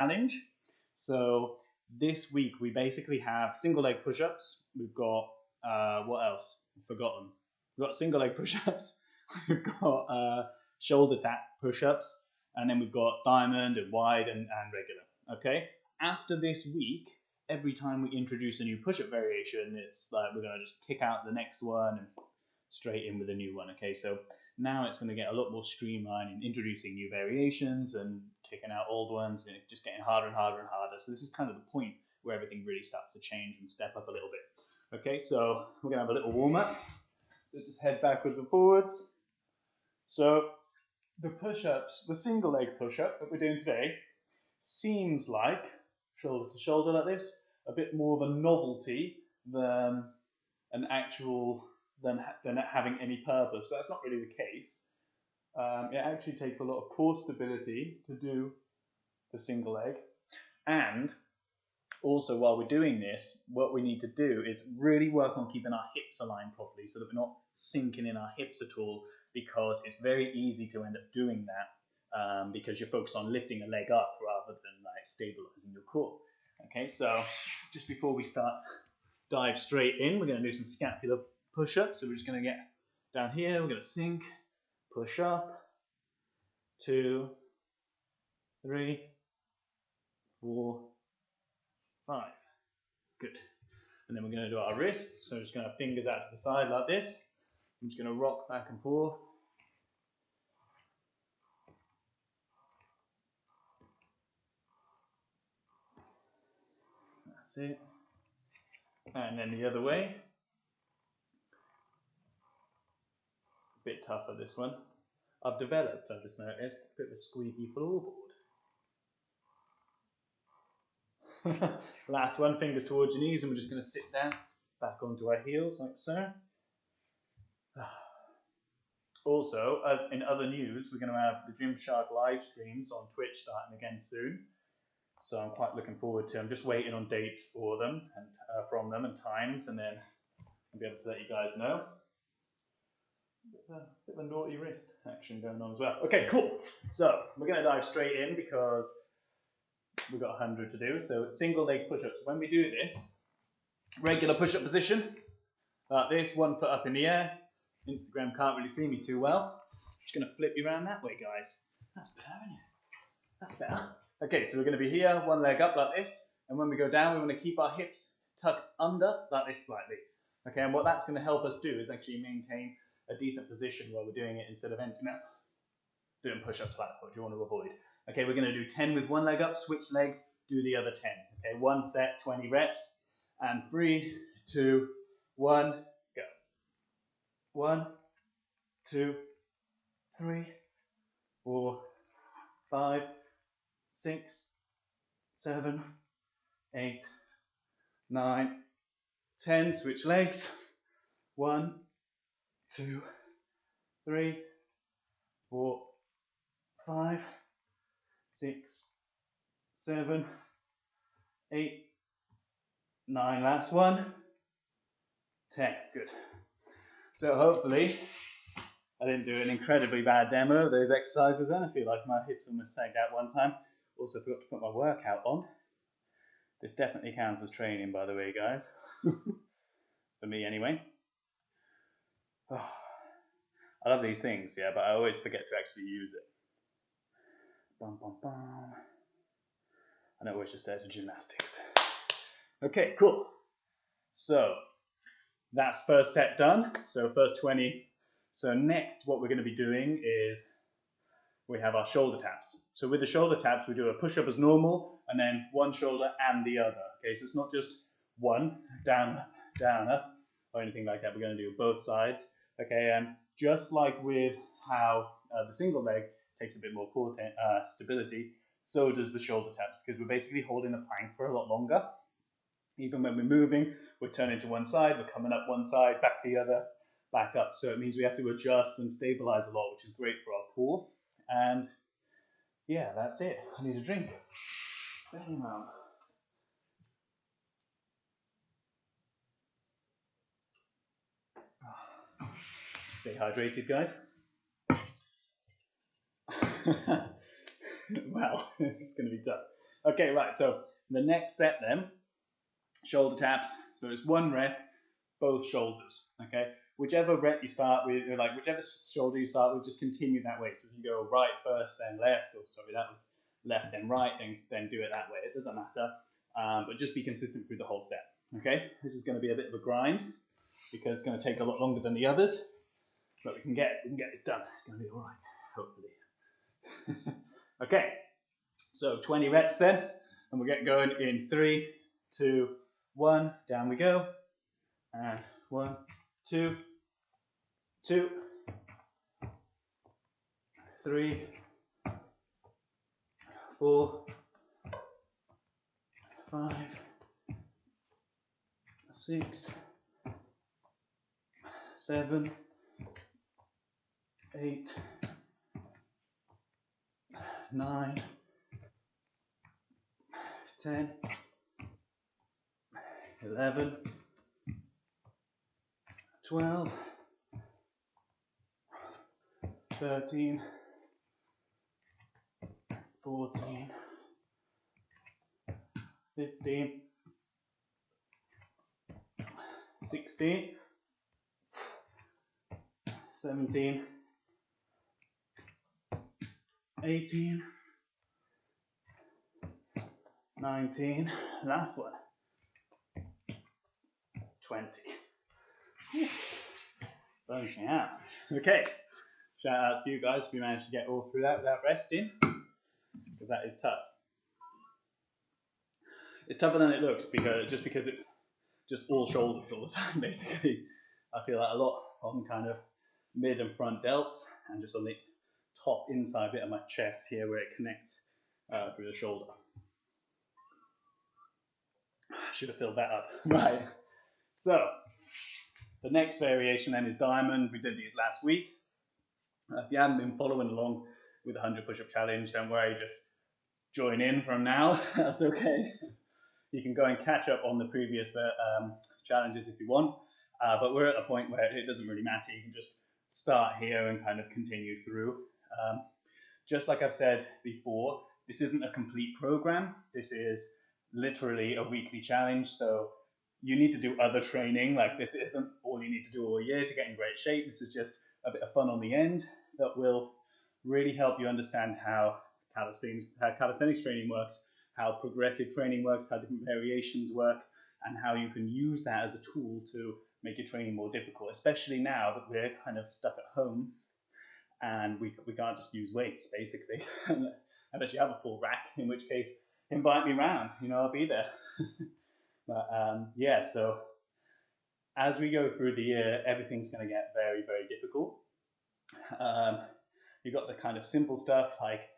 challenge. So this week we basically have single leg push-ups. We've got what else? I've forgotten. We've got single leg push-ups. We've got shoulder tap push-ups, and then we've got diamond and wide and regular. Okay. After this week, every time we introduce a new push-up variation, it's like we're going to just kick out the next one and straight in with a new one. Okay, so now it's going to get a lot more streamlined in introducing new variations and kicking out old ones, and just getting harder and harder and harder. So this is kind of the point where everything really starts to change and step up a little bit. Okay, so we're going to have a little warm-up. So just head backwards and forwards. So the push-ups, the single leg push-up that we're doing today seems like shoulder to shoulder like this, a bit more of a novelty than an actual than having any purpose, but that's not really the case. It actually takes a lot of core stability to do the single leg, and also while we're doing this, what we need to do is really work on keeping our hips aligned properly so that we're not sinking in our hips at all, because it's very easy to end up doing that because you're focused on lifting a leg up rather than like stabilizing your core. Okay, so just before we dive straight in, we're going to do some scapular push-ups. So we're just going to get down here, we're going to sink, push up, 2, 3, 4, 5. Good. And then we're going to do our wrists. So just going to fingers out to the side like this. I'm just going to rock back and forth. That's it. And then the other way. Bit tougher this one. I've developed, I've just noticed, a bit of a squeaky floorboard. Last one, fingers towards your knees, and we're just going to sit down, back onto our heels like so. Also, in other news, we're going to have the Gymshark live streams on Twitch starting again soon. So I'm quite looking forward to. I'm just waiting on dates for them and from them and times, and then I'll be able to let you guys know. Bit of a naughty wrist action going on as well. Okay, cool. So we're going to dive straight in because we've got 100 to do. So single leg push-ups. When we do this, regular push-up position, like this, 1 foot up in the air. Instagram can't really see me too well. Just going to flip you around that way, guys. That's better, isn't it? That's better. Okay, so we're going to be here, 1 leg up like this. And when we go down, we want to keep our hips tucked under like this slightly. Okay, and what that's going to help us do is actually maintain a decent position while we're doing it instead of ending up doing push-ups like what you want to avoid. Okay, we're going to do 10 with 1 leg up, switch legs, do the other 10. Okay, 1 set, 20 reps, and 3, 2, 1, go. 1, 2, 3, 4, 5, 6, 7, 8, 9, 10. Switch legs. 1, 2, 3, 4, 5, 6, 7, 8, 9. Last one. 10. Good. So hopefully I didn't do an incredibly bad demo of those exercises then. I feel like my hips almost sagged out one time. Also forgot to put my workout on. This definitely counts as training, by the way, guys. For me anyway. Oh, I love these things, yeah, but I always forget to actually use it. Bum, bum, bum. And I always just say it's gymnastics. Okay, cool. So that's first set done. So first 20. So next what we're going to be doing is we have our shoulder taps. So with the shoulder taps, we do a push-up as normal, and then one shoulder and the other. Okay, so it's not just one, down, down, up, or anything like that. We're going to do both sides. Okay, and just like with how the single leg takes a bit more core stability, so does the shoulder taps, because we're basically holding the plank for a lot longer. Even when we're moving, we're turning to one side, we're coming up one side, back the other, back up. So it means we have to adjust and stabilize a lot, which is great for our core. And yeah, that's it. I need a drink. Damn. Stay hydrated, guys. Well, it's going to be tough. Okay, right, so the next set then, shoulder taps. So it's 1 rep, both shoulders, okay? Whichever rep you start with, or like whichever shoulder you start with, just continue that way. So if you go right first, then left, or sorry, that was left, then right, then do it that way. It doesn't matter, but just be consistent through the whole set, okay? This is gonna be a bit of a grind because it's gonna take a lot longer than the others, but we can get this done. It's gonna be all right, hopefully. Okay, so 20 reps then, and we'll get going in 3, 2, 1, down we go, and 1, 2, 2, 3, 4, 5, 6, 7, 8, 9, 10, 11, 12, 13, 14, 15, 16, 17, 18, 19, last one, 20. Burns me out. Okay, shout out to you guys if you managed to get all through that without resting, because that is tough. It's tougher than it looks because it's just all shoulders all the time, basically. I feel that a lot on kind of mid and front delts, and just on the top inside bit of my chest here where it connects through the shoulder. I should have filled that up. Right, so the next variation then is diamond. We did these last week. If you haven't been following along with the 100 push-up challenge, don't worry, just join in from now. That's okay. You can go and catch up on the previous challenges if you want, but we're at a point where it doesn't really matter. You can just start here and kind of continue through. Just like I've said before, this isn't a complete program. This is literally a weekly challenge, so you need to do other training. Like, this isn't all you need to do all year to get in great shape. This is just a bit of fun on the end that will really help you understand how calisthenics training works, how progressive training works, how different variations work, and how you can use that as a tool to make your training more difficult, especially now that we're kind of stuck at home and we can't just use weights, basically, unless you have a full rack, in which case, invite me round, I'll be there. But yeah, so as we go through the year, everything's going to get very, very difficult. You've got the kind of simple stuff like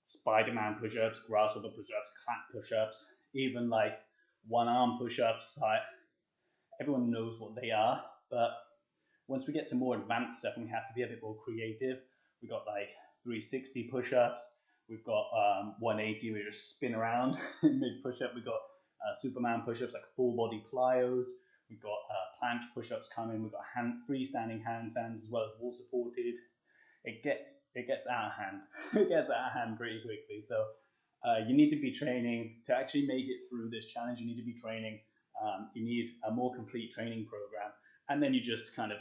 Spider-Man push-ups, grasshopper push-ups, clap push-ups, even like one-arm push-ups. Like, everyone knows what they are, but once we get to more advanced stuff and we have to be a bit more creative, we've got like 360 push-ups, we've got 180 where you just spin around in mid push-up, we've got Superman push-ups like full body plyos, we've got planche push-ups coming, we've got freestanding handstands as well as wall supported. It gets out of hand. It gets out of hand pretty quickly. So you need to be training to actually make it through this challenge. You need to be training. You need a more complete training program, and then you just kind of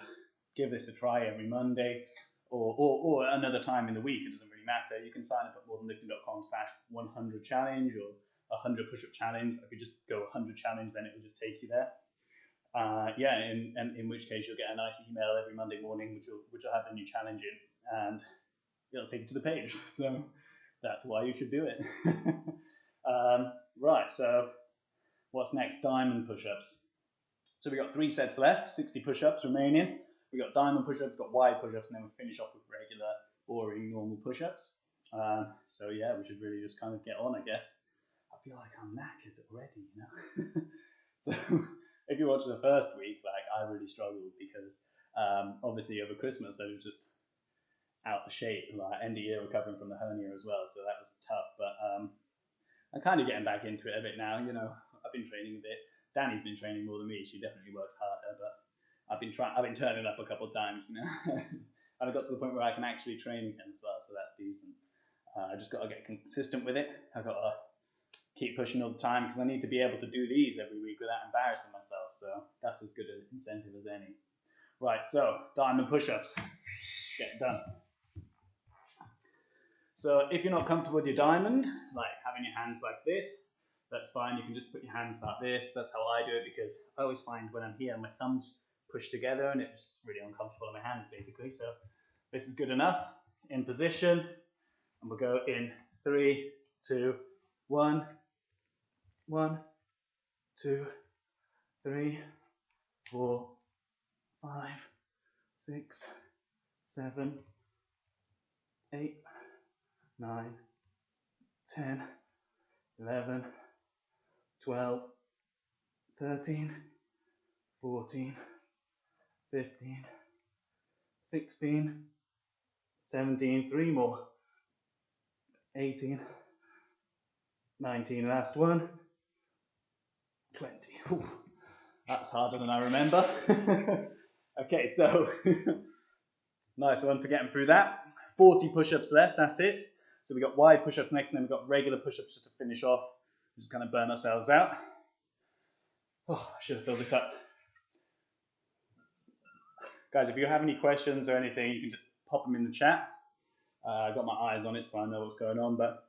give this a try every Monday or another time in the week. It doesn't really matter. You can sign up at MoreThanLifting.com/100 challenge or 100 push-up challenge. If you just go 100 challenge, then it will just take you there. Yeah, in which case you'll get a nice email every Monday morning, which will have the new challenge in, and it'll take you to the page. So that's why you should do it. Right, so what's next? Diamond push-ups. So we got 3 sets left, 60 push-ups remaining. We got diamond push-ups, got wide push-ups, and then we'll finish off with regular, boring, normal push-ups. So yeah, we should really just kind of get on, I guess. I feel like I'm knackered already, So if you watch the first week, like, I really struggled because obviously over Christmas I was just out of shape, like end of year recovering from the hernia as well, so that was tough. But I'm kind of getting back into it a bit now. I've been training a bit. Danny's been training more than me. She definitely works harder, but I've been turning up a couple of times, and I got to the point where I can actually train again as well, so that's decent. I just got to get consistent with it. I've got to keep pushing all the time because I need to be able to do these every week without embarrassing myself. So that's as good an incentive as any. Right, so diamond push-ups. Get it done. So if you're not comfortable with your diamond, like having your hands like this, that's fine. You can just put your hands like this. That's how I do it because I always find when I'm here, my thumbs push together and it's really uncomfortable in my hands basically. So this is good enough. In position, and we'll go in 3, 2, 1, 1, 2, 3, 4, 5, 6, 7, 8, 9, 10, 11, 12, 13, 14, 15, 16, 17, 3 more, 18, 19, last one, 20. Ooh, that's harder than I remember. Okay, so nice one for getting through that. 40 push-ups left, that's it. So we got wide push-ups next, and then we've got regular push-ups just to finish off. Just kind of burn ourselves out. Oh, I should have filled this up. Guys, if you have any questions or anything, you can just pop them in the chat. I've got my eyes on it so I know what's going on, but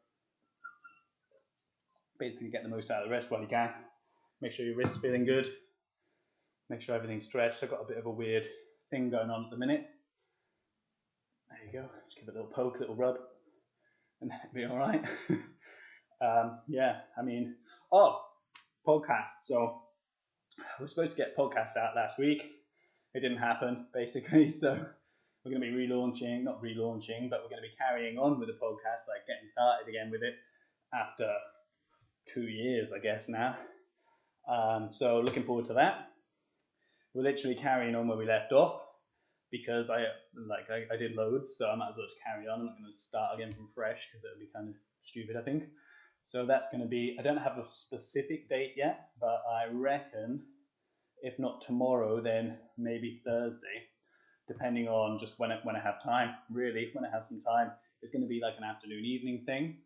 basically get the most out of the rest while you can. Make sure your wrist's feeling good. Make sure everything's stretched. I've got a bit of a weird thing going on at the minute. There you go. Just give it a little poke, a little rub, and that'll be all right. Yeah, I mean, podcasts. So we're supposed to get podcasts out last week. It didn't happen, basically. So we're going to be relaunching, not relaunching, but we're going to be carrying on with the podcast, like getting started again with it after 2 years, I guess now. So looking forward to that. We're literally carrying on where we left off because I did loads, so I might as well just carry on. I'm not going to start again from fresh because it would be kind of stupid, I think. So that's going to be, I don't have a specific date yet, but I reckon if not tomorrow, then maybe Thursday, depending on just when I have time. Really, when I have some time, it's going to be like an afternoon, evening thing.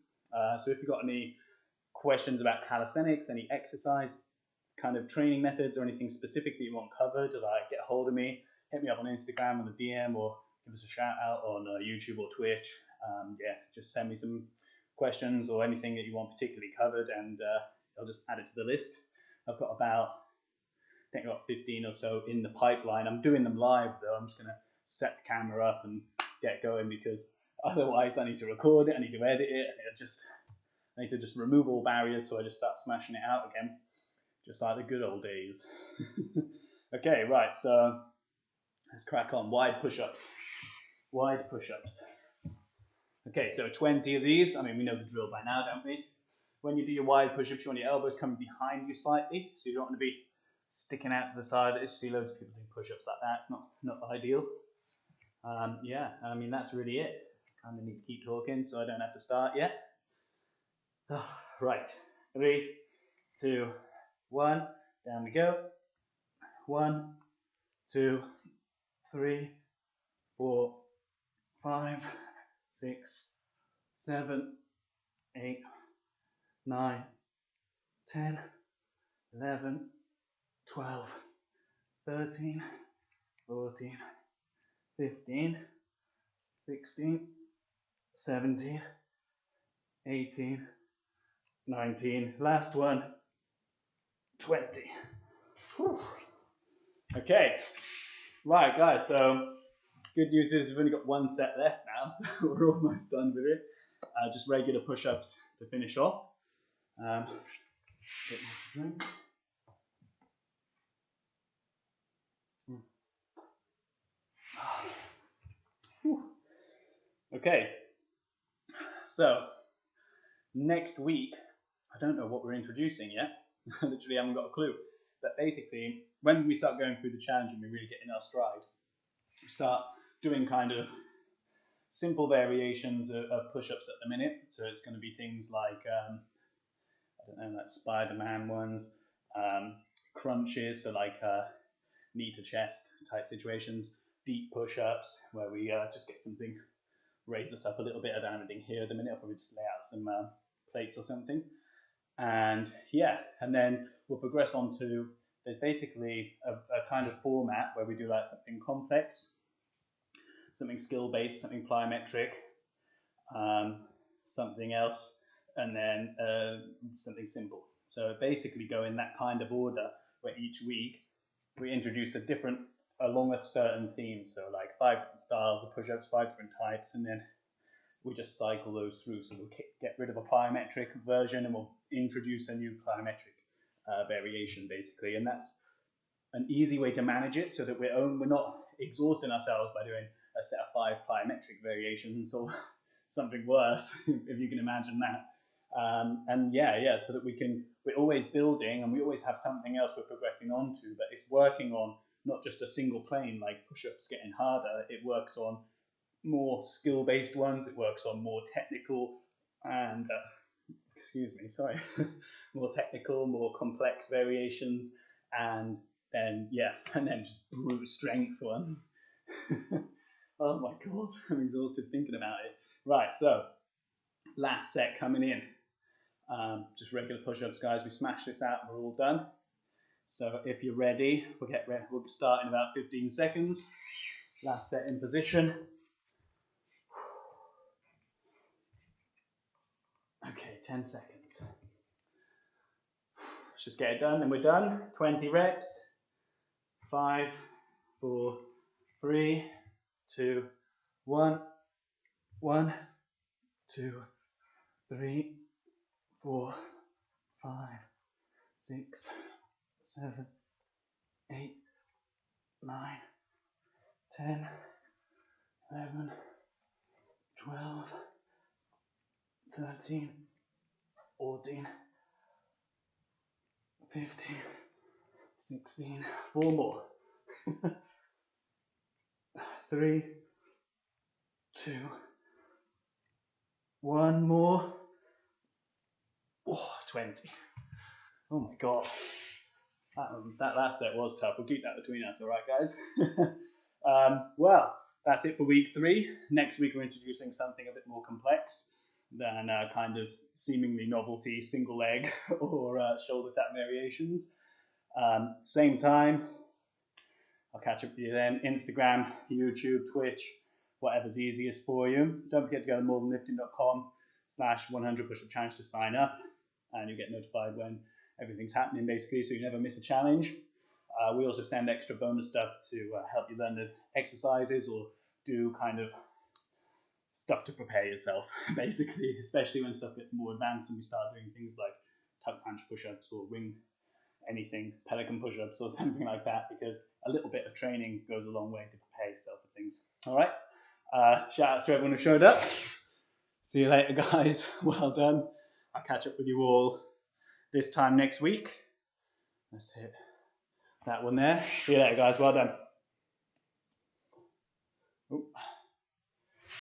So if you've got any questions about calisthenics, any exercise kind of training methods or anything specific that you want covered, like get a hold of me, hit me up on Instagram on the DM or give us a shout out on YouTube or Twitch. Yeah, just send me some questions or anything that you want particularly covered and I'll just add it to the list. I've got about, I think I've got 15 or so in the pipeline. I'm doing them live though. I'm just going to set the camera up and get going because otherwise I need to record it, I need to edit it, and I need to just remove all barriers, so I just start smashing it out again, just like the good old days. Okay, right, so let's crack on. Wide push-ups. Wide push-ups. Okay, so 20 of these. I mean, we know the drill by now, don't we? When you do your wide push-ups, you want your elbows coming behind you slightly, so you don't want to be sticking out to the side. I see loads of people doing push-ups like that. It's not ideal. Yeah, I mean, that's really it. Kind of need to keep talking so I don't have to start yet. Right, 3, 2, 1, down we go. 1, 2, 3, 4, 5, 6, 7, 8, 9, 10, 11, 12, 13, 14, 15, 16, 17, 18, 19, last one, 20. Whew. Okay, right guys, so good news is we've only got one set left now, so we're almost done with it. Just regular push-ups to finish off. Bit more to drink. Okay, so next week, I don't know what we're introducing yet. I literally haven't got a clue. But basically, when we start going through the challenge and we really get in our stride, we start doing kind of simple variations of push-ups at the minute. So it's going to be things like, I don't know, like Spider-Man ones, crunches, so like knee to chest type situations, deep push-ups where we just get something, raise us up a little bit. I don't have anything here at the minute. I'll probably just lay out some plates or something. And yeah, and then we'll progress on to, there's basically a kind of format where we do like something complex, something skill-based, something plyometric, something else, and then something simple. So basically go in that kind of order where each week we introduce along a certain theme. So like 5 different styles of push-ups, 5 different types, and then we just cycle those through. So we'll get rid of a plyometric version and we'll introduce a new plyometric variation basically. And that's an easy way to manage it so that we're not exhausting ourselves by doing a set of 5 plyometric variations or something worse, if you can imagine that. And yeah, so that we're always building and we always have something else we're progressing on to, but it's working on not just a single plane like push-ups getting harder. It works on more skill-based ones, it works on more technical and more technical, more complex variations, and then just brute strength ones. Oh my god, I'm exhausted thinking about it. Right, so last set coming in. Just regular push-ups, guys. We smash this out and we're all done. So if you're ready, we'll start in about 15 seconds. Last set in position. Okay, 10 seconds. Let's just get it done and we're done. 20 reps. 5, 4, 3, 2, 1. 1, 2, 3, 4, 5, 6, 7, 8, 9, 10, 11, 12, 13, 14, 15, 16, 4 more. 3, 2, 1 more. 20. Oh my god. That last set was tough. We'll keep that between us, alright guys? Well, that's it for week 3. Next week we're introducing something a bit more complex than kind of seemingly novelty single leg or shoulder tap variations. Same time, I'll catch up with you then. Instagram, YouTube, Twitch, whatever's easiest for you. Don't forget to go to MoreThanLifting.com/100 push-up challenge to sign up, and you get notified when everything's happening basically, so you never miss a challenge. We also send extra bonus stuff to help you learn the exercises or do kind of stuff to prepare yourself basically, especially when stuff gets more advanced and we start doing things like tuck punch push-ups or wing anything, pelican push-ups or something like that, because a little bit of training goes a long way to prepare yourself for things. All right, shout outs to everyone who showed up. See you later guys, well done. I'll catch up with you all this time next week. Let's hit that one there. See you later guys, well done.